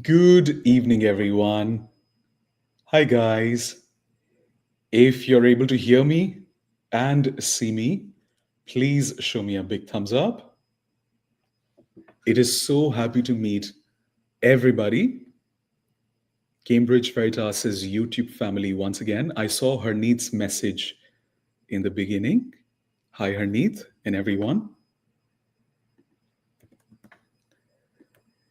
Good evening, everyone. Hi, guys. If you're able to hear me and see me, please show me a big thumbs up. It is so happy to meet everybody. Cambridge Veritas' YouTube family once again. I saw Harneet's message in the beginning. Hi, Harneet and everyone.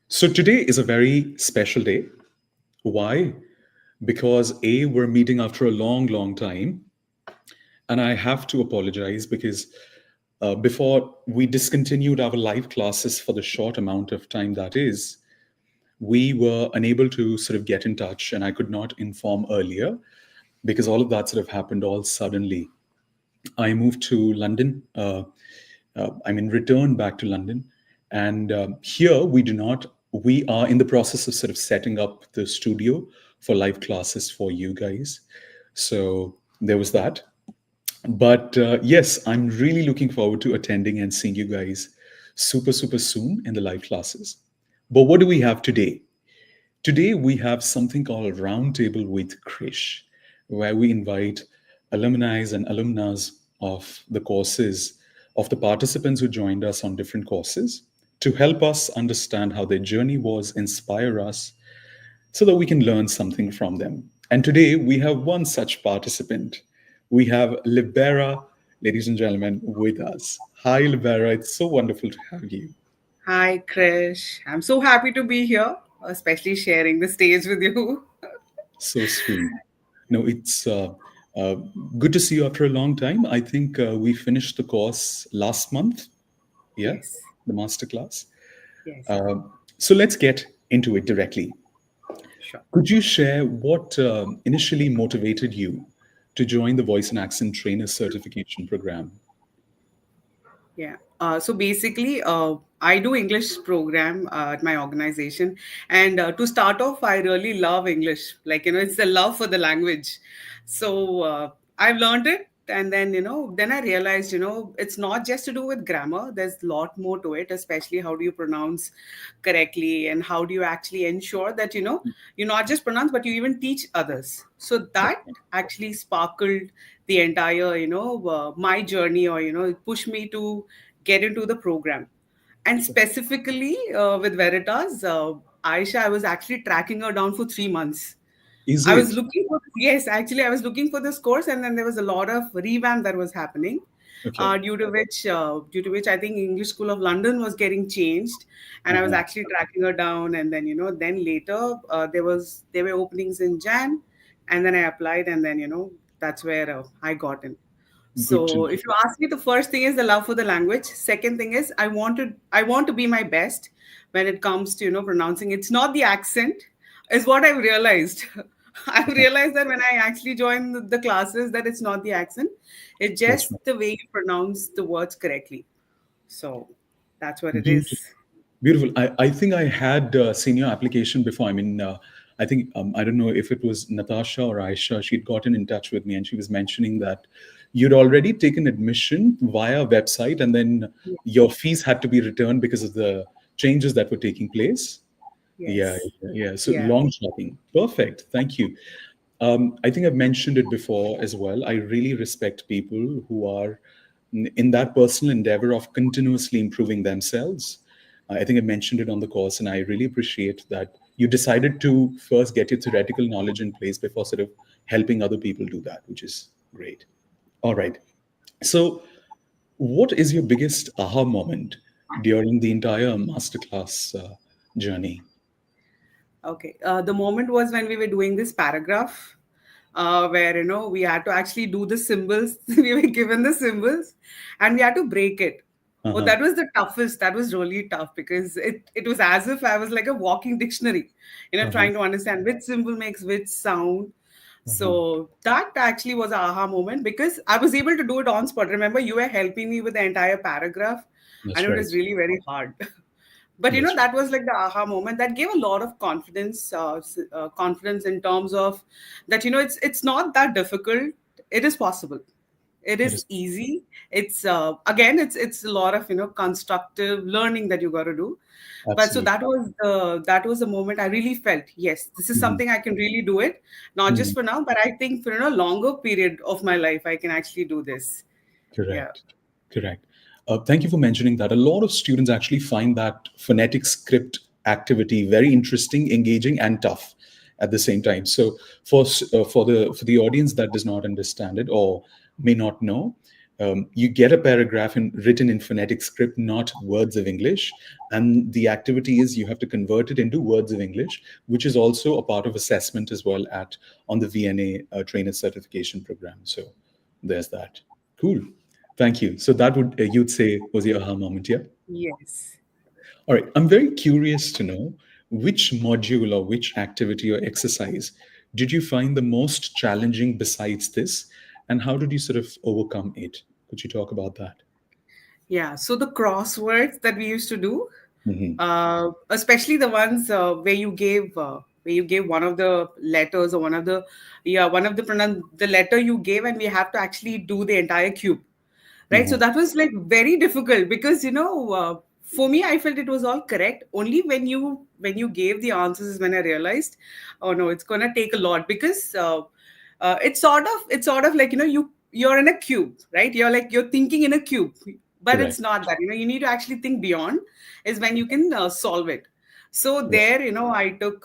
So, today is a very special day. Why? Because A, we're meeting after a long, long time. And I have to apologize because before we discontinued our live classes for the short amount of time that is, we were unable to sort of get in touch and I could not inform earlier because all of that sort of happened all suddenly. I moved to London, returned back to London. And here we are in the process of sort of setting up the studio for live classes for you guys. So there was that. But yes, I'm really looking forward to attending and seeing you guys super, super soon in the live classes. But what do we have today? Today, we have something called Roundtable with Krish, where we invite alumni and alumnas of the courses, of the participants who joined us on different courses, to help us understand how their journey was, inspire us, so that we can learn something from them. And today we have one such participant. We have Libera, ladies and gentlemen, with us. Hi, Libera. It's so wonderful to have you. Hi, Krish. I'm so happy to be here, especially sharing the stage with you. So sweet. No, it's uh, good to see you after a long time. I think we finished the course last month. Yeah, Yes, the masterclass. yes, Uh, so let's get into it directly. sure. Could you share what initially motivated you to join the Voice and Accent Trainer Certification Program? Yeah. So basically, I do English program at my organization, and to start off, I really love English. It's the love for the language. So I've learned it, and then I realized, it's not just to do with grammar. There's a lot more to it, especially how do you pronounce correctly, and how do you actually ensure that you not just pronounce, but you even teach others. So that actually sparkled the entire my journey, or it pushed me to get into the program. And specifically with Veritas, Aisha, I was actually tracking her down for 3 months. Is I was it? looking for, yes, actually, I was looking for this course, and then there was a lot of revamp that was happening, Okay. due to which I think English School of London was getting changed, and I was Uh-huh. actually tracking her down, and then later there were openings in Jan, and then I applied, and then that's where I got in. Good to So know. if you ask me, the first thing is the love for the language. Second thing is I want to be my best when it comes to pronouncing. It's not the accent, is what I've realized. I've realized that when I actually join the classes, that it's not the accent, it's That's just right. the way you pronounce the words correctly. So that's what it Beautiful. is. Beautiful. I think I had seen your application before. I think, I don't know if it was Natasha or Aisha, she'd gotten in touch with me and she was mentioning that you'd already taken admission via website and then your fees had to be returned because of the changes that were taking place. Yeah, Yes. yeah. So Yeah. long shopping. Perfect. Thank you. I think I've mentioned it before as well. I really respect people who are in that personal endeavor of continuously improving themselves. I think I mentioned it on the course, and I really appreciate that you decided to first get your theoretical knowledge in place before sort of helping other people do that, which is great. All right. So, what is your biggest aha moment during the entire masterclass journey? Okay. The moment was when we were doing this paragraph, where we had to actually do the symbols. We were given the symbols, and we had to break it. Oh, Uh-huh. that was the toughest. That was really tough because it was as if I was like a walking dictionary, Uh-huh. trying to understand which symbol makes which sound. Uh-huh. So that actually was a aha moment because I was able to do it on spot. Remember, you were helping me with the entire paragraph, and That's it right. was really very hard. But That's right. that was like the aha moment that gave a lot of confidence, confidence in terms of that it's not that difficult. It is possible. It It is is easy. It's again, it's a lot of constructive learning that you got to do. But so absolutely. that was the moment I really felt, yes, this is Mhm. something I can really do it, not just Mhm. for now, but I think for a longer period of my life I can actually do this. Yeah. Correct. Correct. Thank you for mentioning that. A lot of students actually find that phonetic script activity very interesting, engaging, and tough at the same time. So, for the audience that does not understand it or may not know, you get a paragraph written in phonetic script, not words of English, and the activity is you have to convert it into words of English, which is also a part of assessment as well at on the VNA trainer certification program. So, there's that. Cool. Thank you. So that would you'd say was your aha moment, yeah? Yes. All right. I'm very curious to know which module or which activity or exercise did you find the most challenging besides this, and how did you sort of overcome it? Could you talk about that? Yeah. So the crosswords that we used to do, Hmm. especially the ones where you gave one of the letters or one of the the letter you gave, and we have to actually do the entire cube, right? So Uh-huh. that was like very difficult because for me I felt it was all correct. Only when you gave the answers is when I realized, oh no, it's gonna take a lot because it's sort of like you're in a cube, right? You're thinking in a cube, but it's Correct. not that. You need to actually think beyond. Is when you can solve it. So Right. there, I took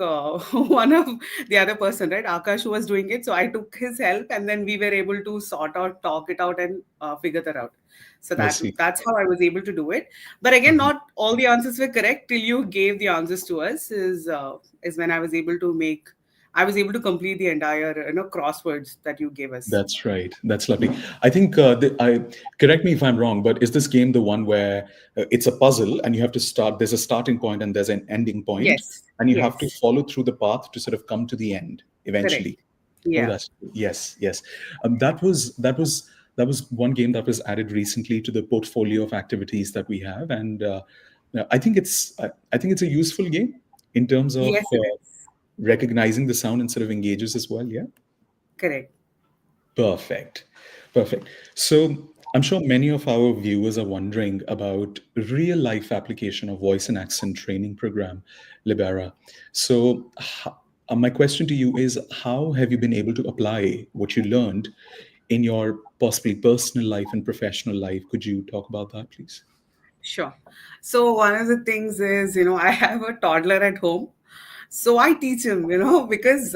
one of the other person, right, Akash, who was doing it. So I took his help, and then we were able to sort out, talk it out, and figure that out. So I see. that's how I was able to do it. But again, Mhm. not all the answers were correct till you gave the answers to us. Is when I was able to complete the entire crosswords that you gave us. That's right. That's lovely. I think correct me if I'm wrong, but is this game the one where it's a puzzle and you have to start? There's a starting point and there's an ending point, Yes. and you have to Yes. follow through the path to sort of come to the end Correct. eventually. Oh, Yeah. that's yes, yes. That was one game that was added recently to the portfolio of activities that we have, and I think it's a useful game in terms of Yes, it is. recognizing the sound and sort of engages as well. Yeah. Correct. Perfect. Perfect. So I'm sure many of our viewers are wondering about real life application of voice and accent training program, Libera. So my question to you is how have you been able to apply what you learned in your possibly personal life and professional life? Could you talk about that, please? Sure. So one of the things is, I have a toddler at home. So I teach him, because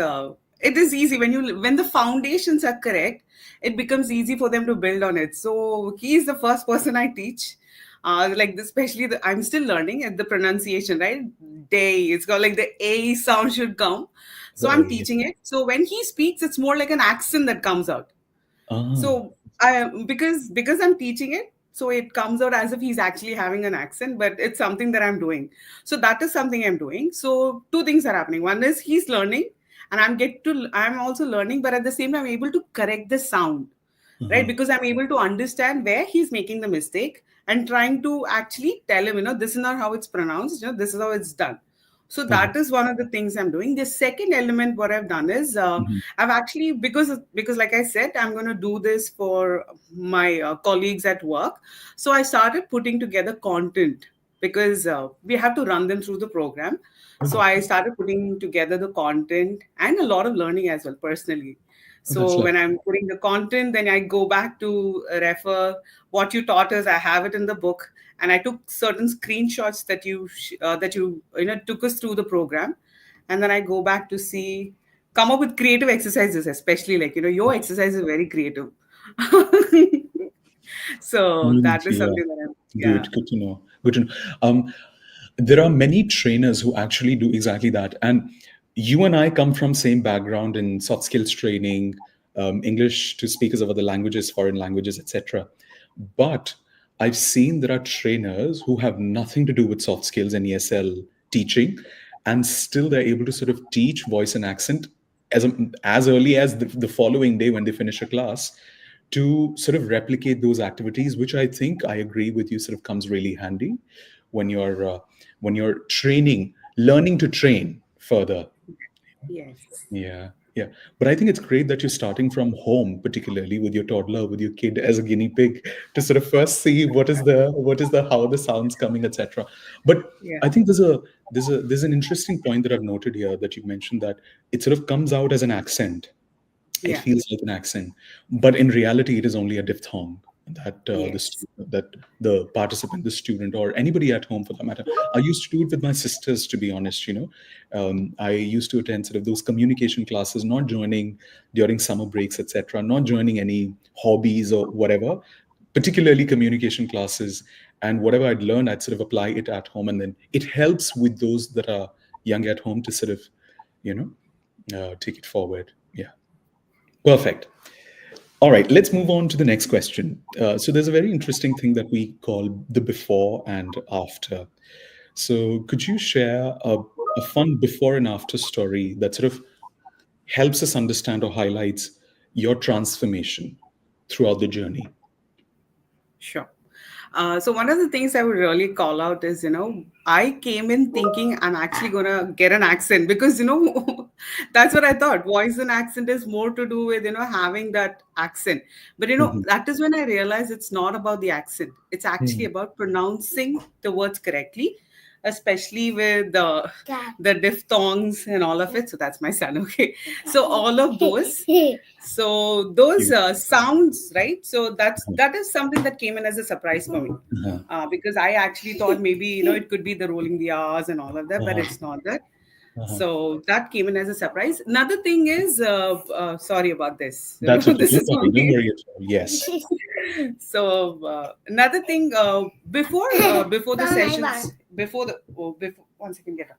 it is easy when the foundations are correct, it becomes easy for them to build on it. So he's the first person I teach. Like especially I'm still learning at the pronunciation, right? Day. It's got like the A sound should come. So I'm Right. teaching it. So when he speaks, it's more like an accent that comes out. Ah, So I because I'm teaching it, so it comes out as if he's actually having an accent, but it's something that I'm doing. So that is something I'm doing. So two things are happening. One is he's learning, and I'm also learning, but at the same time I'm able to correct the sound, right? uh-huh, Because I'm able to understand where he's making the mistake and trying to actually tell him, this is not how it's pronounced, this is how it's done. So uh-huh, that is one of the things I'm doing. The second element, what I've done is mhm, I've actually because like I said, I'm going to do this for my colleagues at work. So I started putting together content because we have to run them through the program. So okay. I started putting together the content and a lot of learning as well personally. Oh, that's So when lovely. I'm putting the content, then I go back to refer what you taught us. I have it in the book, and I took certain screenshots that you took us through the program, and then I go back to see, come up with creative exercises, especially like your exercise is very creative. So Brilliant. that is Yeah. something that I'm yeah. Good. Good to know. Good to know. There are many trainers who actually do exactly that, and you and I come from same background in soft skills training, English to speakers of other languages, foreign languages, etc. But I've seen there are trainers who have nothing to do with soft skills and ESL teaching, and still they're able to sort of teach voice and accent as early as the following day when they finish a class to sort of replicate those activities, which I think I agree with you sort of comes really handy when you're training, learning to train further. Yes. Yeah. Yeah, but I think it's great that you're starting from home, particularly with your toddler, with your kid as a guinea pig, to sort of first see what is the how the sounds coming, etc. But Yeah. I think there's an interesting point that I've noted here that you mentioned that it sort of comes out as an accent. It Yeah. feels like an accent, but in reality it is only a diphthong that Yes. that the participant, the student, or anybody at home for that matter. I used to do it with my sisters, to be honest. I used to attend sort of those communication classes, not joining during summer breaks, etc., not joining any hobbies or whatever, particularly communication classes. And whatever I'd learned, I'd sort of apply it at home, and then it helps with those that are young at home to sort of you know take it forward. Yeah. Perfect. All right, let's move on to the next question. So there's a very interesting thing that we call the before and after. So could you share a fun before and after story that sort of helps us understand or highlights your transformation throughout the journey? Sure. So one of the things I would really call out is, I came in thinking I'm actually gonna get an accent because, that's what I thought. Voice and accent is more to do with, having that accent. But Mhm. that is when I realized it's not about the accent. It's actually Mhm. about pronouncing the words correctly, especially with the diphthongs and all of it. So that's my son. Okay. So all of those. So those Cute. sounds, right? So that is something that came in as a surprise for me, Uh-huh. because I actually thought maybe it could be the rolling the R's and all of that, but Uh-huh. it's not that. Uh-huh. So that came in as a surprise. Another thing is, sorry about this. That's okay. This Don't is worry. Don't only worry at all. Yes. so another thing, before the sessions, before the before 1 second, get up.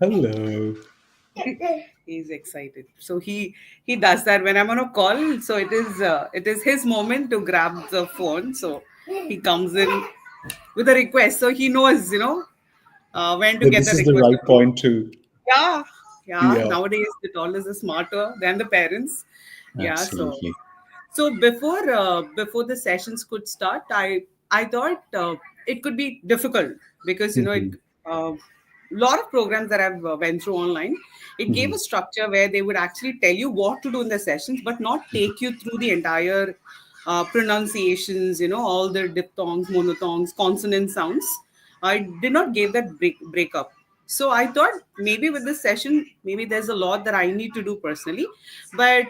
Hello. He's excited, so he does that when I'm on a call. So it is his moment to grab the phone. So he comes in with a request, so he knows when to But get this the is the request right approved. point to, Yeah, yeah. yeah, Nowadays, the toddlers are smarter than the parents. Yeah. So absolutely. before the sessions could start, I thought it could be difficult because Hmm. uh, lot of programs that I've went through online, it gave Hmm. a structure where they would actually tell you what to do in the sessions, but not take you through the entire pronunciations, all the diphthongs, monothongs, consonant sounds. I did not give that breakup. So I thought maybe with this session, maybe there's a lot that I need to do personally. But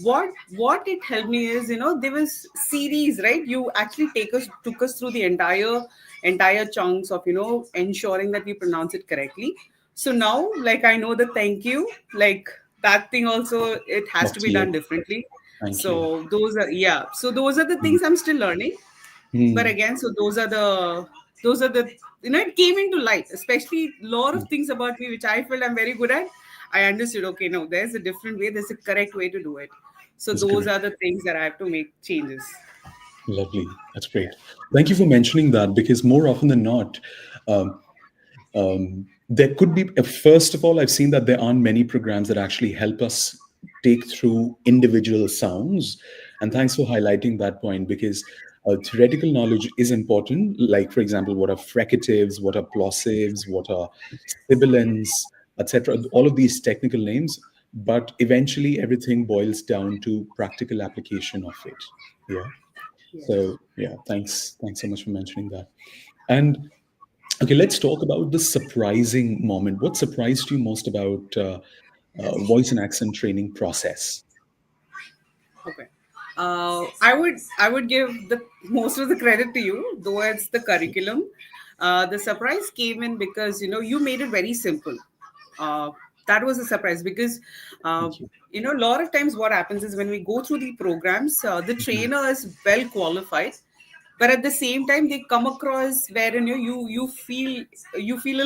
what it helped me is, there was series, right? You actually took us through the entire chunks of, ensuring that we pronounce it correctly. So now, like, I know the thank you, like that thing also, it has to That's be done you. differently. Thank you. So those are the things I'm still learning. But Mm. again, so those are the it came into light, especially a lot of things about me which I felt I'm very good at. I understood, okay, no, there's a different way, there's a correct way to do it. So That's those great. are the things that I have to make changes. Lovely. That's Yeah. great. Thank you for mentioning that because more often than not, um, there could be, first of all, I've seen that there aren't many programs that actually help us take through individual sounds. And Yeah. thanks for highlighting that point because theoretical knowledge is important. Like, for example, what are fricatives, what are plosives, what are sibilants, etc. All of these technical names, but eventually everything boils down to practical application of it. Yeah. Yes. So yeah, thanks so much for mentioning that. And okay, let's talk about the surprising moment. What surprised you most about voice and accent training process? Okay. I would give the most of the credit to you, though it's the curriculum. The surprise came in because you made it very simple. Uh, that was a surprise because uh, Thank you. a lot of times what happens is when we go through the programs, the Mhm. trainer is well qualified, but at the same time they come across where you feel a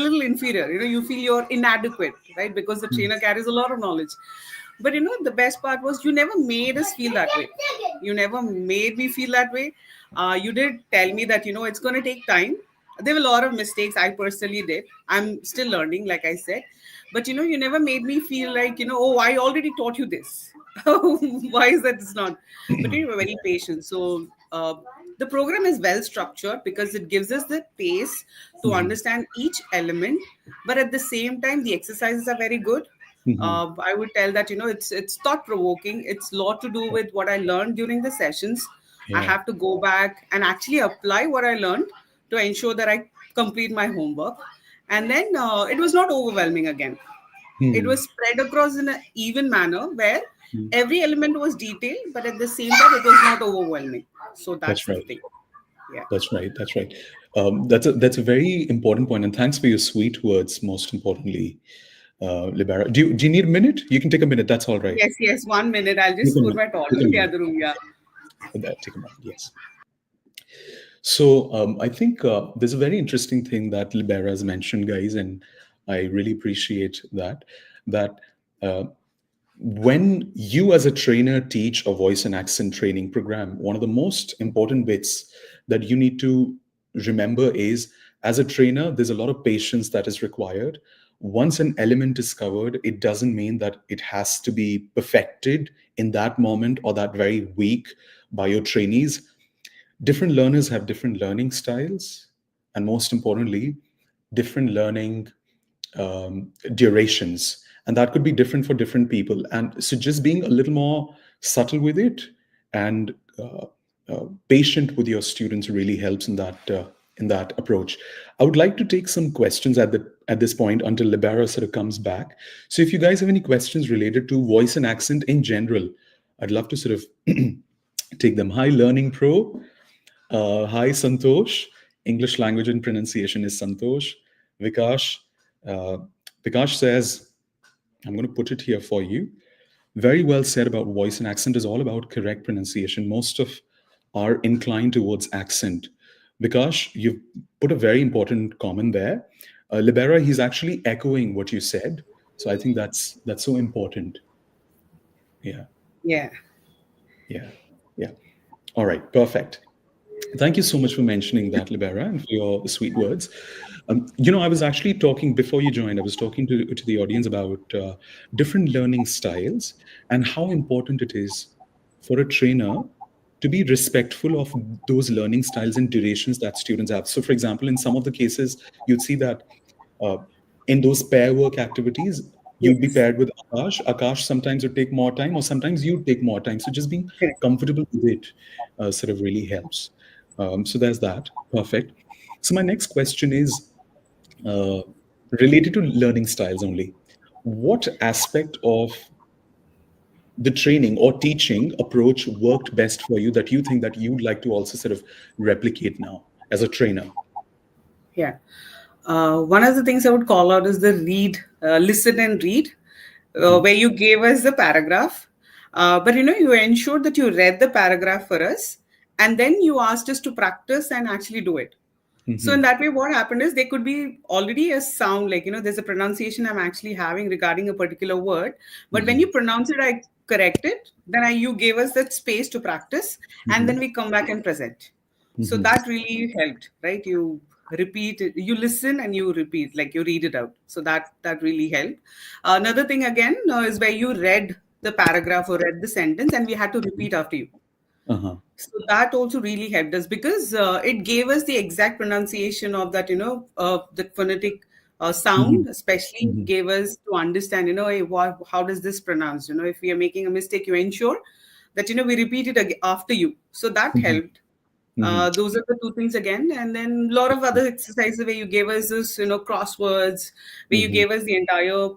little inferior. You feel you're inadequate, right? Because the Mm. trainer carries a lot of knowledge. But the best part was you never made us feel that way. You never made me feel that way. You did tell me that it's going to take time. There were a lot of mistakes I personally did. I'm still learning, like I said. But you never made me feel like, oh, I already taught you this. Why is that it's not? But you were very patient. So the program is well structured because it gives us the pace to Mhm. understand each element, but at the same time the exercises are very good. Mhm. I would tell that it's thought provoking. It's a lot to do with what I learned during the sessions. I Yeah. have to go back and actually apply what I learned to ensure that I complete my homework. And then it was not overwhelming again. It Hmm. was spread across in an even manner where Hmm. every element was detailed, but at the same time, it was not overwhelming. So that's That's the right. thing. Yeah. That's right. That's right. That's a very important point, and thanks for your sweet words. Most importantly, Libera, do you need a minute? You can take a minute. That's all right. Yes, yes. 1 minute. I'll Take a just put minute. my toddler Take a in the minute. other room. Yeah. Take a moment. Yes. So I think there's a very interesting thing that Libera has mentioned, guys, and I really appreciate that. That uh, when you, as a trainer, teach a voice and accent training program, one of the most important bits that you need to remember is, as a trainer, there's a lot of patience that is required. Once an element is covered, it doesn't mean that it has to be perfected in that moment or that very week by your trainees. Different learners have different learning styles, and most importantly, different learning durations, and that could be different for different people. And so just being a little more subtle with it and patient with your students really helps in that approach. I would like to take some questions at this point until Libera sort of comes back. So if you guys have any questions related to voice and accent in general, I'd love to sort of take them. Hi, Learning Pro. Hi, Santosh. English language and pronunciation is Santosh. Vikash. Uh, Vikash says, I'm going to put it here for you. Very well said about voice, and accent is all about correct pronunciation. Most of are inclined towards accent. Vikash, you've put a very important comment there. Libera, he's actually echoing what you said. So I think that's so important. Yeah, Yeah. yeah, yeah. All right, perfect. Thank you so much for mentioning that, Libera, and for your sweet words. I was actually talking before you joined. I was talking to the audience about different learning styles and how important it is for a trainer to be respectful of those learning styles and durations that students have. So, for example, in some of the cases, you'd see that uh, in those pair work activities, you'll be Yes. paired with Akash. Akash sometimes would take more time, or sometimes you take more time. So just being Correct. comfortable with it sort of really helps. So there's that. Perfect. So my next question is uh, related to learning styles only. What aspect of the training or teaching approach worked best for you that you think that you'd like to also sort of replicate now as a trainer? Yeah. One of the things I would call out is the read, listen and read, Mhm. where you gave us the paragraph. But you ensured that you read the paragraph for us, and then you asked us to practice and actually do it. So in Mhm. that way, what happened is there could be already a sound, like there's a pronunciation I'm actually having regarding a particular word, but when you Mhm. pronounce it, I correct it. Then you gave us that space to practice, and then Mhm. we come back and present. So Mhm. that really helped, right? You repeat it, you listen and you repeat, like you read it out. So that really helped. Another thing again is where you read the paragraph or read the sentence, and we had to repeat after you. Uh-huh. So that also really helped us because it gave us the exact pronunciation of that, the phonetic Mhm. sound, especially Mhm. gave us to understand, hey, how does this pronounce? If we are making a mistake, you ensure that, we repeat it after you. So that Mhm. helped. Mhm. Those are the two things again. And then a lot of other exercises where you gave us this, crosswords, where you Mhm. gave us the entire,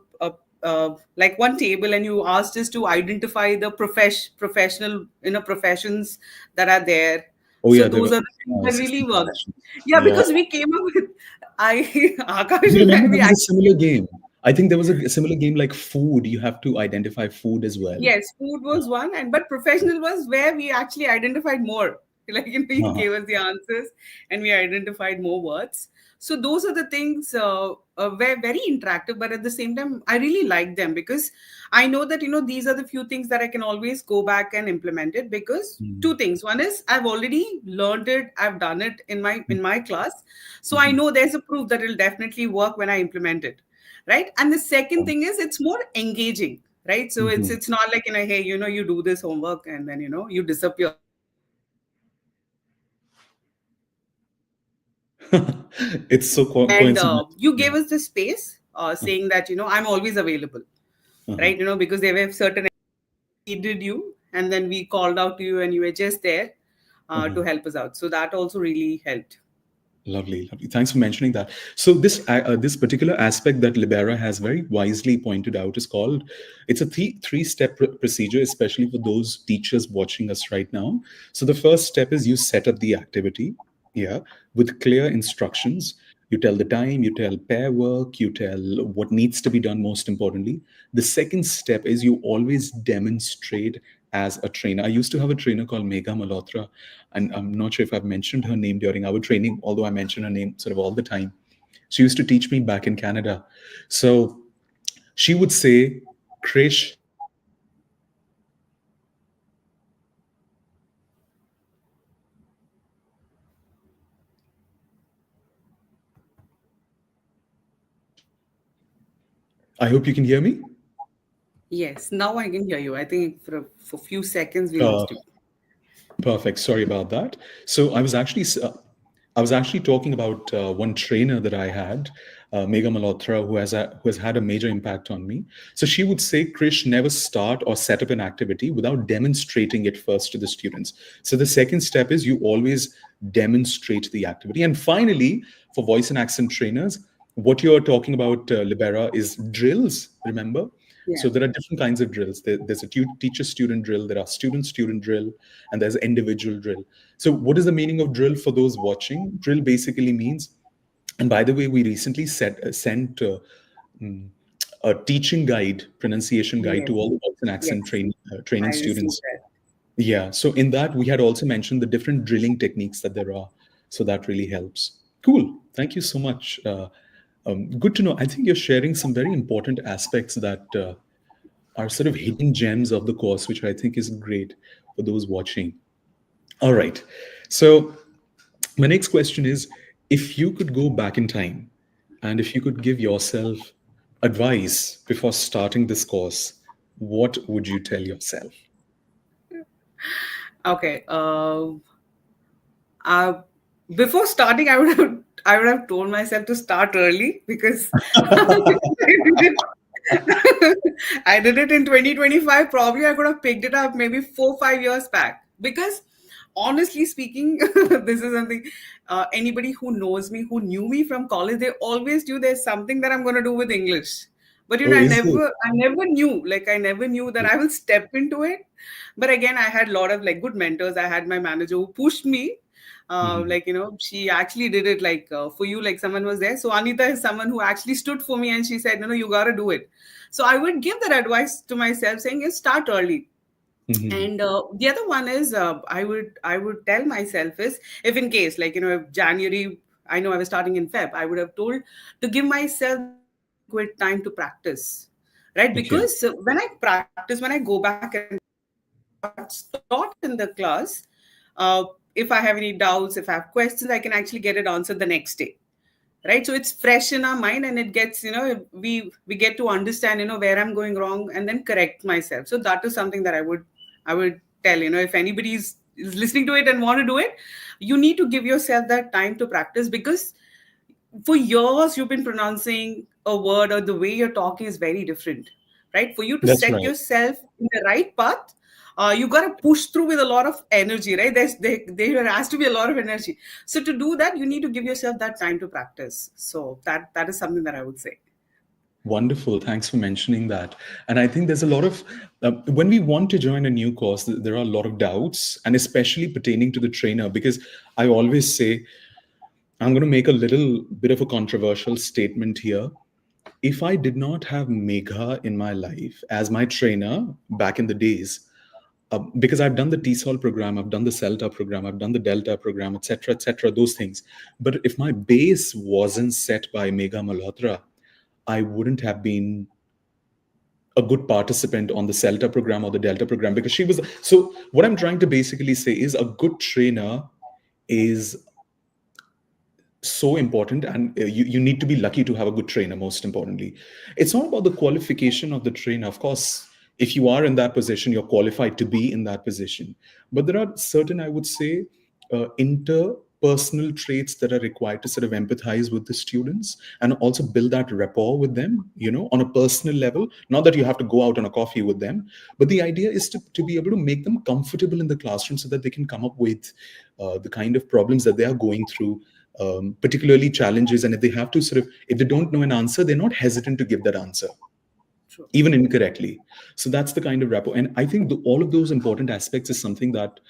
like one table, and you asked us to identify the professional, professions that are there. Oh So yeah, there were those are the things that really assistant worked. professionals. Yeah, Yeah. because we came up with, Do Akash you and remember I, there we was a actually, similar game? I think there was a similar game like food. You have to identify food as well. yes, food was one, and but professional was where we actually identified more. Like you Uh-huh. gave us the answers, and we identified more words. So those are the things were very interactive, but at the same time, I really like them because I know that these are the few things that I can always go back and implement it. Because two Mhm. things: one is I've already learned it, I've done it in my class, so I Mhm. know there's a proof that it'll definitely work when I implement it, right? And the second thing is it's more engaging, right? So it's Mhm. it's not like hey, you do this homework and then you disappear. It's so And coincidental. you Yeah. gave us the space, saying that, I'm always available, Uh-huh. right? Because there were certain needed you, and then we called out to you, and you were just there to Uh-huh. help us out. So that also really helped. Lovely, lovely. Thanks for mentioning that. So this particular aspect that Libera has very wisely pointed out is called, it's a three-step procedure, especially for those teachers watching us right now. So the first step is you set up the activity, yeah, with clear instructions. You tell the time, you tell pair work, you tell what needs to be done most importantly. The second step is you always demonstrate as a trainer. I used to have a trainer called Megha Malhotra, and I'm not sure if I've mentioned her name during our training, although I mention her name sort of all the time. She used to teach me back in Canada. So she would say, Krish, I hope you can hear me. Yes, now I can hear you. I think for a few seconds we Uh, lost you. Perfect. Sorry about that. So I was actually talking about one trainer that I had, Megha Malhotra, who has had a major impact on me. So she would say, Krish, never start or set up an activity without demonstrating it first to the students. So the second step is you always demonstrate the activity. And finally, for voice and accent trainers, what you're talking about, Libera, is drills. Remember? Yeah. So there are different kinds of drills. There's a teacher-student drill. There are student-student drill, and there's individual drill. So what is the meaning of drill for those watching? Drill basically means, and by the way, we recently sent mm, a teaching guide, pronunciation guide to Yes. all the voice and accent Yes. training I received students. that. Yeah. So in that, we had also mentioned the different drilling techniques that there are. So that really helps. Cool. Thank you so much. Good to know. I think you're sharing some very important aspects that are sort of hidden gems of the course, which I think is great for those watching. All right. So my next question is, if you could go back in time and if you could give yourself advice before starting this course, what would you tell yourself? Okay. Uh, Before starting, I would have told myself to start early, because I did it in 2025. Probably I could have picked it up maybe 4 5 years back. Because honestly speaking, this is something, anybody who knows me, who knew me from college, they always knew there's something that I'm going to do with English. But Oh, I is it? never knew, like I never knew that I will step into it. But again, I had a lot of like good mentors. I had my manager who pushed me, Mhm. like she actually did it, like for you, like someone was there. So Anita is someone who actually stood for me, and she said, no, you got to do it. So I would give that advice to myself, saying, yes, start early. Mhm. And the other one is, I would tell myself is, if in case, like if January, I know I was starting in Feb, I would have told to give myself that adequate time to practice, right? Okay. Because when I practice, when I go back and what's taught in the class, if I have any doubts, if I have questions, I can actually get it answered the next day, right? So it's fresh in our mind, and it gets, we get to understand, where I'm going wrong, and then correct myself. So that is something that I would tell, if anybody is listening to it and want to do it, you need to give yourself that time to practice, because for years you've been pronouncing a word, or the way you're talking is very different, right? For you to That's set right. yourself in the right path, you got to push through with a lot of energy, right? There has to be a lot of energy. So to do that, you need to give yourself that time to practice. So that is something that I would say. Wonderful. Thanks for mentioning that. And I think there's a lot of, when we want to join a new course, there are a lot of doubts, and especially pertaining to the trainer, because I always say, I'm going to make a little bit of a controversial statement here. If I did not have Megha in my life as my trainer back in the days, because I've done the TESOL program, I've done the CELTA program, I've done the Delta program, etc., those things. But if my base wasn't set by Megha Malhotra, I wouldn't have been a good participant on the CELTA program or the Delta program, because she was. So what I'm trying to basically say is a good trainer is so important, and you need to be lucky to have a good trainer. Most importantly, it's not about the qualification of the trainer. Of course, if you are in that position, you're qualified to be in that position, but there are certain, I would say, personal traits that are required to sort of empathize with the students and also build that rapport with them, on a personal level. Not that you have to go out on a coffee with them, but the idea is to be able to make them comfortable in the classroom so that they can come up with the kind of problems that they are going through, particularly challenges. And if they have to if they don't know an answer, they're not hesitant to give that answer True. even incorrectly. So that's the kind of rapport. And I think all of those important aspects is something that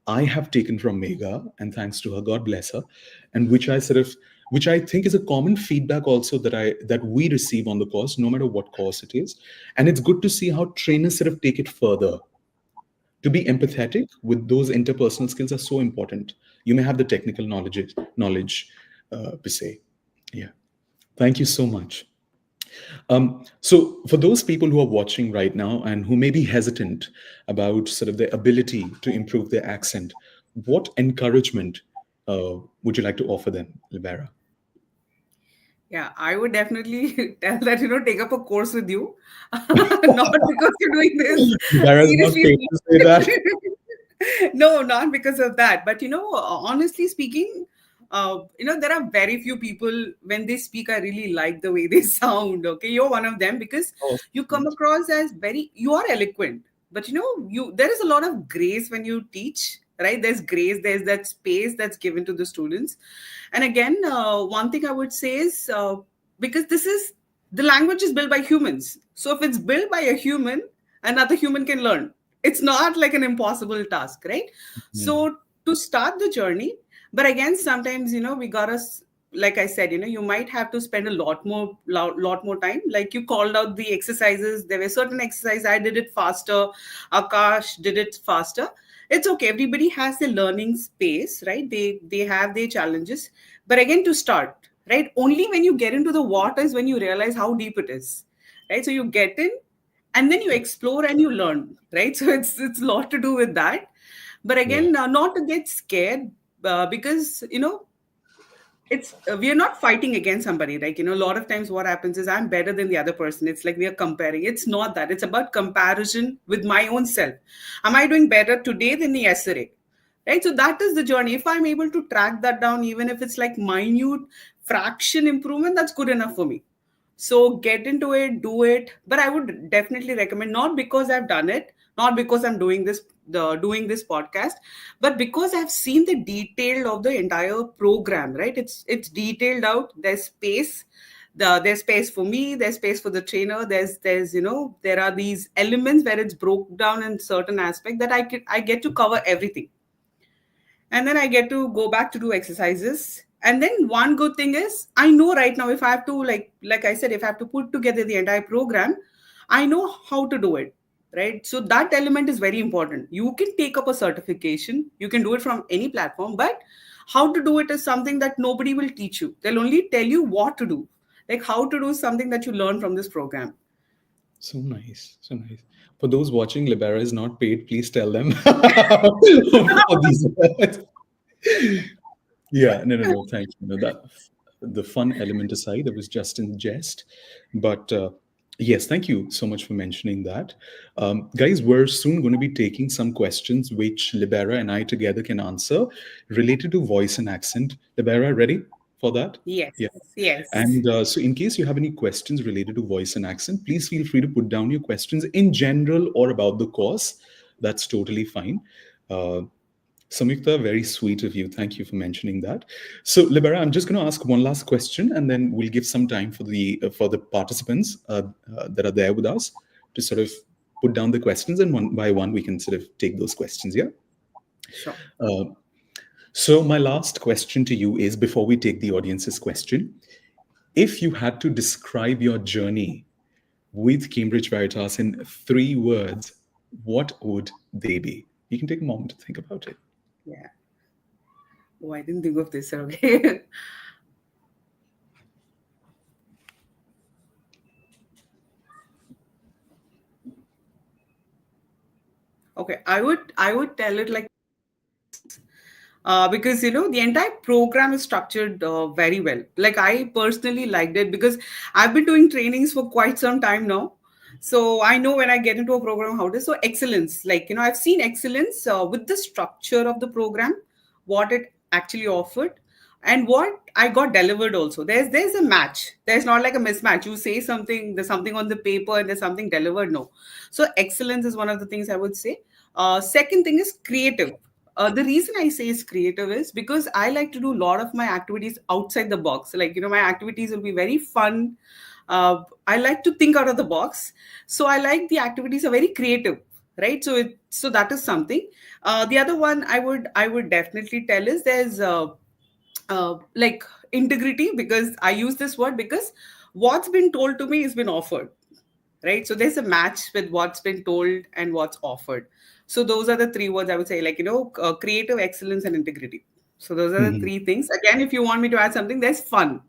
I have taken from Megha, and thanks to her, God bless her, and which I think is a common feedback also that we receive on the course, no matter what course it is. And it's good to see how trainers take it further. To be empathetic with those interpersonal skills are so important. You may have the technical knowledge per se. Yeah. Thank you so much. So for those people who are watching right now and who may be hesitant about their ability to improve their accent, what encouragement would you like to offer them, Libera? Yeah, I would definitely tell that, take up a course with you. Not because you're doing this Libera's not seriously. paid to say that. No, not because of that. But, honestly speaking, there are very few people when they speak, I really like the way they sound. Okay. You're one of them because Oh, you come across as you are eloquent, but there is a lot of grace when you teach, right? There's grace, there's that space that's given to the students. And again, one thing I would say is because the language is built by humans. So if it's built by a human, another human can learn. It's not like an impossible task, right? mm, So to start the journey, but again, sometimes, we gotta, like I said, you might have to spend a lot more time. Like you called out the exercises. There were certain exercises. I did it faster. Akash did it faster. It's okay. Everybody has their learning space, right? They have their challenges. But again, to start, right? Only when you get into the water is when you realize how deep it is, right? So you get in, and then you explore and you learn, right? So it's a lot to do with that. But yeah. again, not to get scared, because it's we are not fighting against somebody. Like, a lot of times what happens is I'm better than the other person. It's like we are comparing. It's not that. It's about comparison with my own self. Am I doing better today than yesterday? Right? So that is the journey. If I'm able to track that down, even if it's like minute fraction improvement, that's good enough for me. So get into it, do it. But I would definitely recommend, not because I've done it, not because I'm doing this podcast, but because I've seen the detail of the entire program, right? It's detailed out. There's space. There's space for me, there's space for the trainer, there's there are these elements where it's broke down in certain aspect that I get to cover everything, and then I get to go back to do exercises. And then one good thing is I know right now, if I have to, like I said, if I have to put together the entire program, I know how to do it, right? So that element is very important. You can take up a certification, you can do it from any platform, but how to do it is something that nobody will teach you. They'll only tell you what to do, like how to do something that you learn from this program. So nice. So nice. For those watching, Libera is not paid. Please tell them for these words. Yeah, no, no, no. Thank you. No, that the fun element aside, it was just in jest. But yes, thank you so much for mentioning that. Guys, we're soon going to be taking some questions which Libera and I together can answer related to voice and accent. Libera, ready for that? Yes, Yeah. yes. And so, in case you have any questions related to voice and accent, please feel free to put down your questions in general or about the course. That's totally fine. Uh, Samyukta, very sweet of you. Thank you for mentioning that. So, Libera, I'm just going to ask one last question, and then we'll give some time for the participants that are there with us to put down the questions, and one by one we can take those questions. Yeah. Sure. So, my last question to you is, before we take the audience's question, if you had to describe your journey with Cambridge Veritas in 3 words, what would they be? You can take a moment to think about it. Yeah. Oh, I didn't think of this. Okay. Okay. I would tell it like, because the entire program is structured very well. Like I personally liked it because I've been doing trainings for quite some time now. So I know when I get into a program how it is. So excellence, like I've seen excellence with the structure of the program, what it actually offered and what I got delivered also. There's a match. There's not like a mismatch. You say something, there's something on the paper and there's something delivered. No. So excellence is one of the things I would say. Second thing is creative. The reason I say is creative is because I like to do a lot of my activities outside the box. Like, my activities will be very fun. I like to think out of the box. So I like the activities are very creative, right? So that is something. The other one I would definitely tell is there's like integrity, because I use this word because what's been told to me has been offered, right? So there's a match with what's been told and what's offered. So those are the three words I would say, like, creative excellence and integrity. So those are the Mhm. three things. Again, if you want me to add something, there's fun.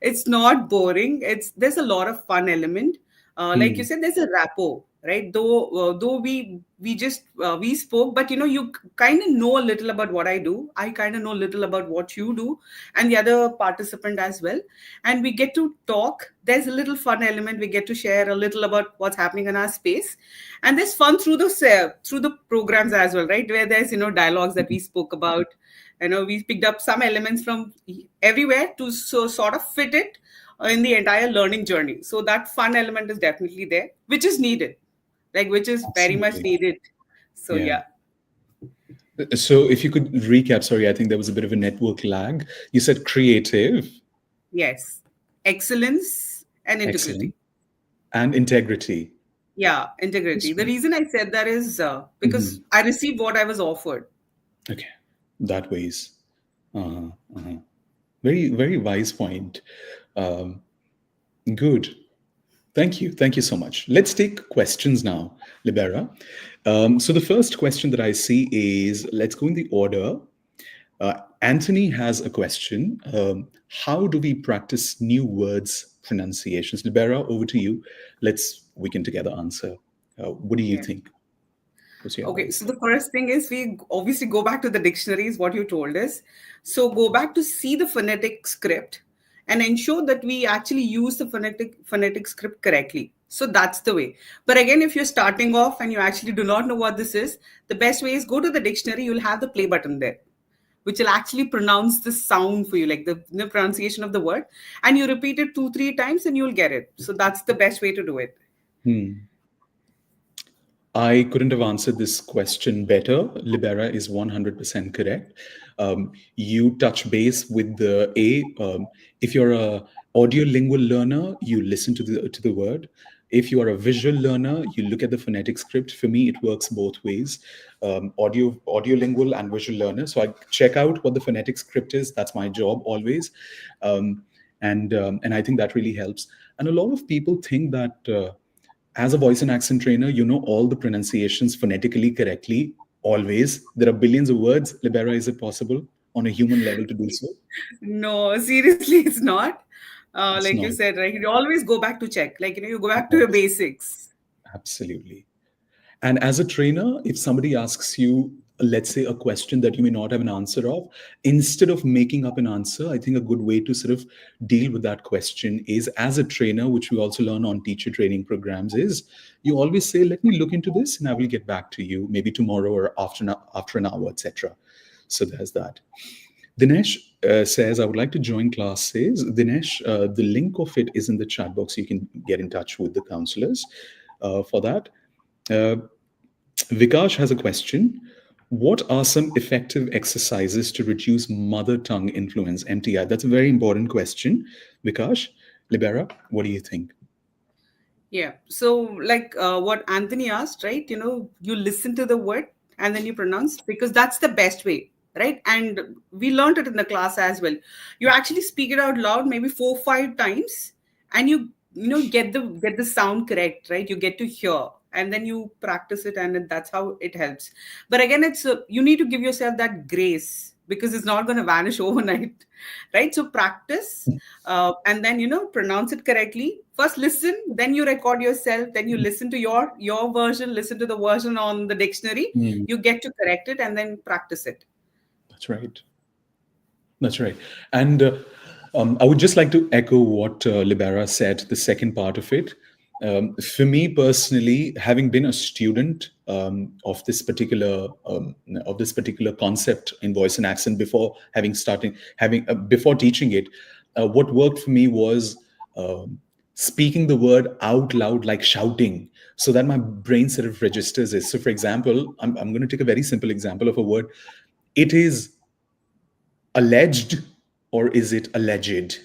It's not boring. There's a lot of fun element. Like you Mhm. said, there's a rapport, right? Though we spoke, but you kind of know a little about what I do. I kind of know a little about what you do, and the other participant as well. And we get to talk. There's a little fun element. We get to share a little about what's happening in our space, and there's fun through the programs as well, right? Where there's dialogues that we spoke about. We picked up some elements from everywhere to sort of fit it in the entire learning journey. So that fun element is definitely there, which is needed, like which is very much Absolutely. needed. So Yeah. yeah. So if you could recap, sorry, I think there was a bit of a network lag. You said creative, Yes, excellence and integrity. excellent, and integrity. Yeah, That's integrity. The right. reason I said that is because Mhm. I received what I was offered. Okay, that ways. Uh-huh, uh-huh. Very, very wise point. Um, good. Thank you. Thank you so much. Let's take questions now, Libera. So the first question that I see is, let's go in the order. Anthony has a question. How do we practice new words pronunciations? Libera, over to you. We can together answer. What do you Yeah. think? What's your Okay, advice? so the first thing is we obviously go back to the dictionaries, what you told us. So go back to see the phonetic script and ensure that we actually use the phonetic script correctly. So that's the way. But again, if you're starting off and you actually do not know what this is, the best way is go to the dictionary, you'll have the play button there, which will actually pronounce the sound for you, like the pronunciation of the word. And you repeat it 2, 3 times and you'll get it. So that's the best way to do it. Hmm. I couldn't have answered this question better. Libera is 100% correct. You touch base with the A. If you're a audiolingual learner, you listen to the word. If you are a visual learner, you look at the phonetic script. For me, it works both ways. Audiolingual and visual learner. So I check out what the phonetic script is. That's my job always, um, and I think that really helps. And a lot of people think that. As a voice and accent trainer, you know all the pronunciations phonetically correctly always. There are billions of words. Libera, is it possible on a human level to do so? No, seriously, it's not. It's Like you not. said, right? You always go back to check. Like, you go back to your Abs- basics. Absolutely. And as a trainer, if somebody asks you, let's say, a question that you may not have an answer of, instead of making up an answer, I think a good way to sort of deal with that question is, as a trainer, which we also learn on teacher training programs, is you always say, let me look into this and I will get back to you maybe tomorrow or after an hour, etc. So there's that. Dinesh says, I would like to join classes. Dinesh, the link of it is in the chat box. You can get in touch with the counselors for that. Uh, Vikash has a question. What are some effective exercises to reduce mother tongue influence, MTI? That's a very important question. Vikash, Libera, what do you think? Yeah. So, like what Anthony asked, right? You listen to the word and then you pronounce, because that's the best way, right? And we learned it in the class as well. You actually speak it out loud, maybe 4, 5 times, and you get the sound correct, right? You get to hear, and then you practice it, and then that's how it helps. But again, it's you need to give yourself that grace, because it's not going to vanish overnight, right? So practice, and then pronounce it correctly. First listen, then you record yourself, then you listen to your version, listen to the version on the dictionary. Hmm, You get to correct it and then practice it. that's right. That's right. And I would just like to echo what Libera said, the second part of it. For me personally, having been a student of this particular concept in voice and accent before before teaching it, what worked for me was speaking the word out loud, like shouting, so that my brain sort of registers it. So, for example, I'm going to take a very simple example of a word. It is alleged, or is it alleged?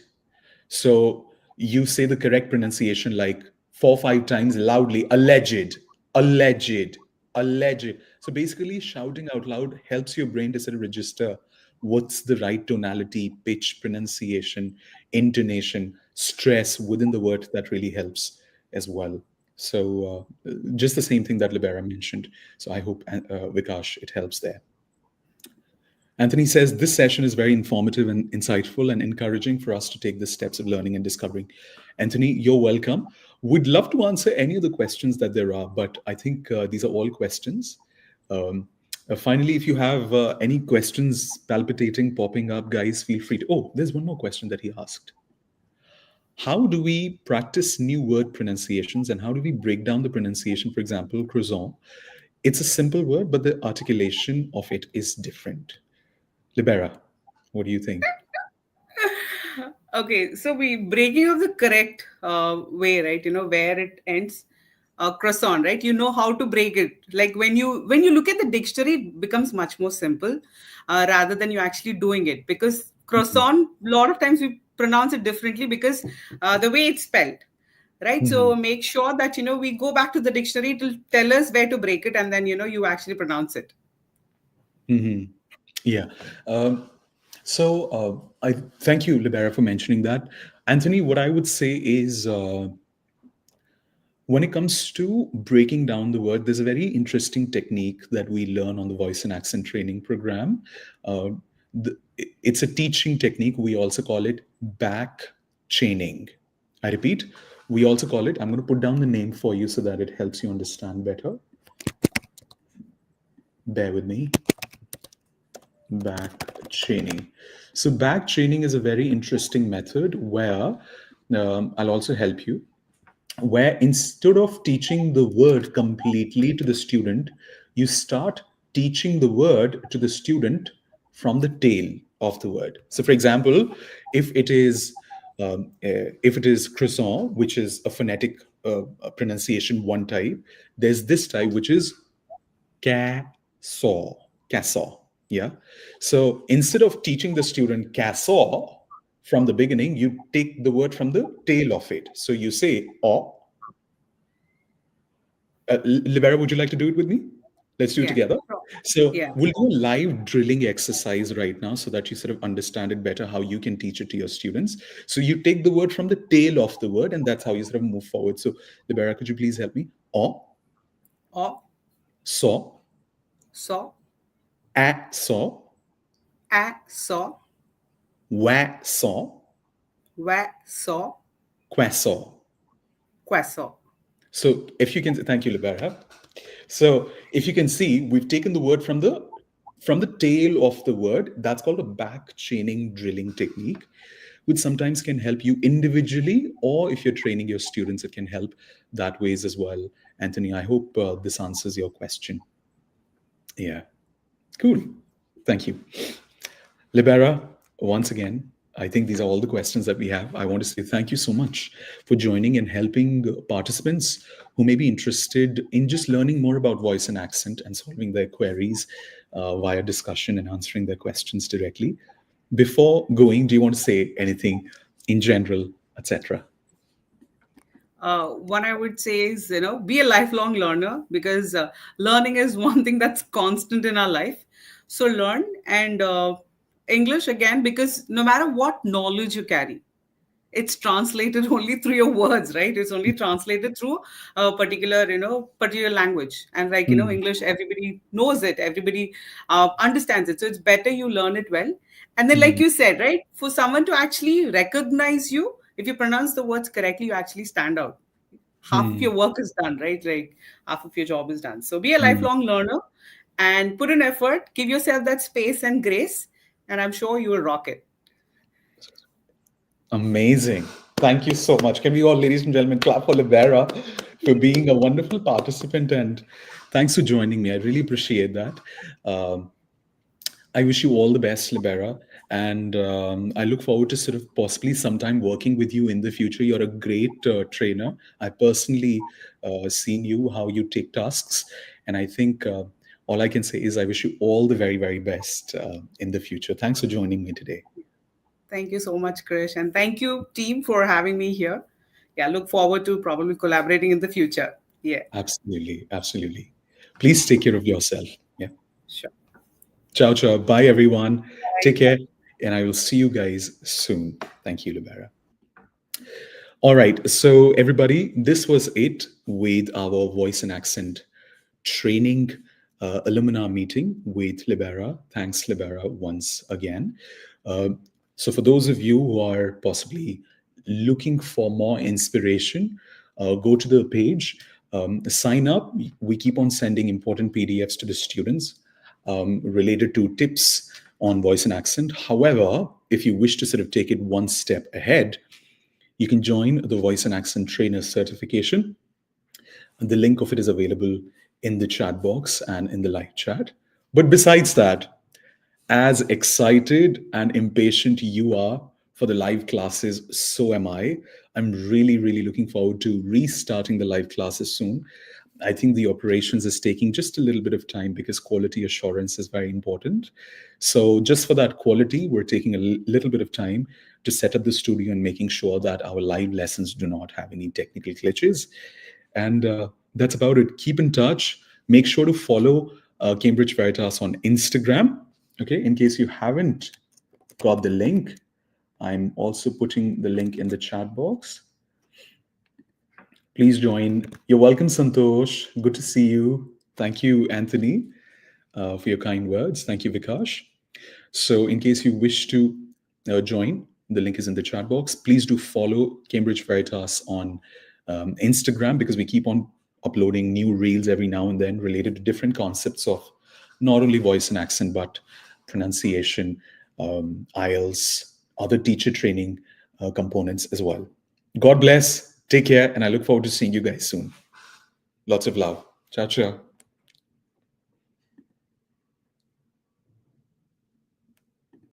So you say the correct pronunciation like 4 5 times loudly: alleged, alleged, alleged. So basically, shouting out loud helps your brain to sort of register what's the right tonality, pitch, pronunciation, intonation, stress within the word. That really helps as well. So just the same thing that Libera mentioned. So I hope, Vikash, it helps there. Anthony says this session is very informative and insightful and encouraging for us to take the steps of learning and discovering. Anthony, you're welcome. We'd love to answer any of the questions that there are, but I think these are all questions. Finally, if you have any questions palpitating, popping up, guys, feel free to. Oh, there's one more question that he asked. How do we practice new word pronunciations and how do we break down the pronunciation? For example, croissant. It's a simple word, but the articulation of it is different. Libera, what do you think? Okay, so we breaking of the correct way, right? Where it ends, croissant, right? You know how to break it. Like when you look at the dictionary, it becomes much more simple rather than you actually doing it. Because Mhm. croissant, a lot of times we pronounce it differently because the way it's spelled, right? So Mhm. make sure that we go back to the dictionary to tell us where to break it, and then you actually pronounce it. Mhm. Yeah. Um, I thank you, Libera, for mentioning that. Anthony, what I would say is when it comes to breaking down the word, there's a very interesting technique that we learn on the voice and accent training program. Uh, it's a teaching technique. We also call it back chaining. I repeat, we also call it, I'm going to put down the name for you so that it helps you understand better. Bear with me. Back chaining. So, back chaining is a very interesting method where I'll also help you, where instead of teaching the word completely to the student, you start teaching the word to the student from the tail of the word. So, for example, if it is if it is croissant, which is a phonetic pronunciation one type, there's this type which is casaw, casaw. Yeah. So instead of teaching the student casaw from the beginning, you take the word from the tail of it. So you say "o." Libera, would you like to do it with me? Let's do it Yeah. together. Sure. So Yeah. we'll do a live drilling exercise right now so that you sort of understand it better, how you can teach it to your students. So you take the word from the tail of the word, and that's how you sort of move forward. So Libera, could you please help me? O, O, saw, saw, a saw, saw, wa saw, saw, quasaw. quasaw. So if you can, thank you, Libera. So if you can see, we've taken the word from the tail of the word. That's called a back chaining drilling technique, which sometimes can help you individually, or if you're training your students, it can help that ways as well. Anthony, I hope this answers your question. Yeah, cool. Thank you. Libera, once again, I think these are all the questions that we have. I want to say thank you so much for joining and helping participants who may be interested in just learning more about voice and accent and solving their queries via discussion and answering their questions directly. Before going, do you want to say anything in general, etc.? One I would say is, be a lifelong learner, because learning is one thing that's constant in our life. So learn, and English again, because no matter what knowledge you carry, it's translated only through your words, right? It's only translated through a particular language. And like, Mm, English, everybody knows it, everybody understands it. So it's better you learn it well. And then, like mm, you said, right, for someone to actually recognize you, if you pronounce the words correctly, you actually stand out. Half of mm, your work is done, right? Like half of your job is done. So be a mm. lifelong learner and put in effort, give yourself that space and grace, and I'm sure you will rock it. Amazing. Thank you so much. Can we all, ladies and gentlemen, clap for Libera for being a wonderful participant, and thanks for joining me. I really appreciate that. Um, I wish you all the best, Libera, and I look forward to sort of possibly sometime working with you in the future. You're a great trainer. I personally seen you how you take tasks, and I think all I can say is I wish you all the very very best in the future. Thanks for joining me today. Thank you so much, Krish. And thank you, team, for having me here. Yeah, look forward to probably collaborating in the future. Yeah, Absolutely, absolutely. Please take care of yourself. Yeah. sure. Ciao, ciao. Bye, everyone. Take Bye. care, and I will see you guys soon. Thank you, Libera. All right. So, everybody, this was it with our voice and accent training alumni meeting with Libera. Thanks, Libera, once again. Uh, so, for those of you who are possibly looking for more inspiration, go to the page, sign up. We keep on sending important PDFs to the students related to tips on voice and accent. However, if you wish to sort of take it one step ahead, you can join the voice and accent trainer certification. The link of it is available in the chat box and in the live chat. But besides that, as excited and impatient you are for the live classes, so am I. I'm really, really looking forward to restarting the live classes soon. I think the operations is taking just a little bit of time because quality assurance is very important. So, just for that quality, we're taking a little bit of time to set up the studio and making sure that our live lessons do not have any technical glitches. And that's about it. Keep in touch. Make sure to follow Cambridge Veritas on Instagram. Okay, in case you haven't got the link, I'm also putting the link in the chat box. Please join. You're welcome, Santosh. Good to see you. Thank you, Anthony, for your kind words. Thank you, Vikash. So, in case you wish to join, the link is in the chat box. Please do follow Cambridge Veritas on Instagram because we keep on uploading new reels every now and then related to different concepts of not only voice and accent, but pronunciation, IELTS, other teacher training components as well. God bless. Take care. And I look forward to seeing you guys soon. Lots of love. Ciao, ciao.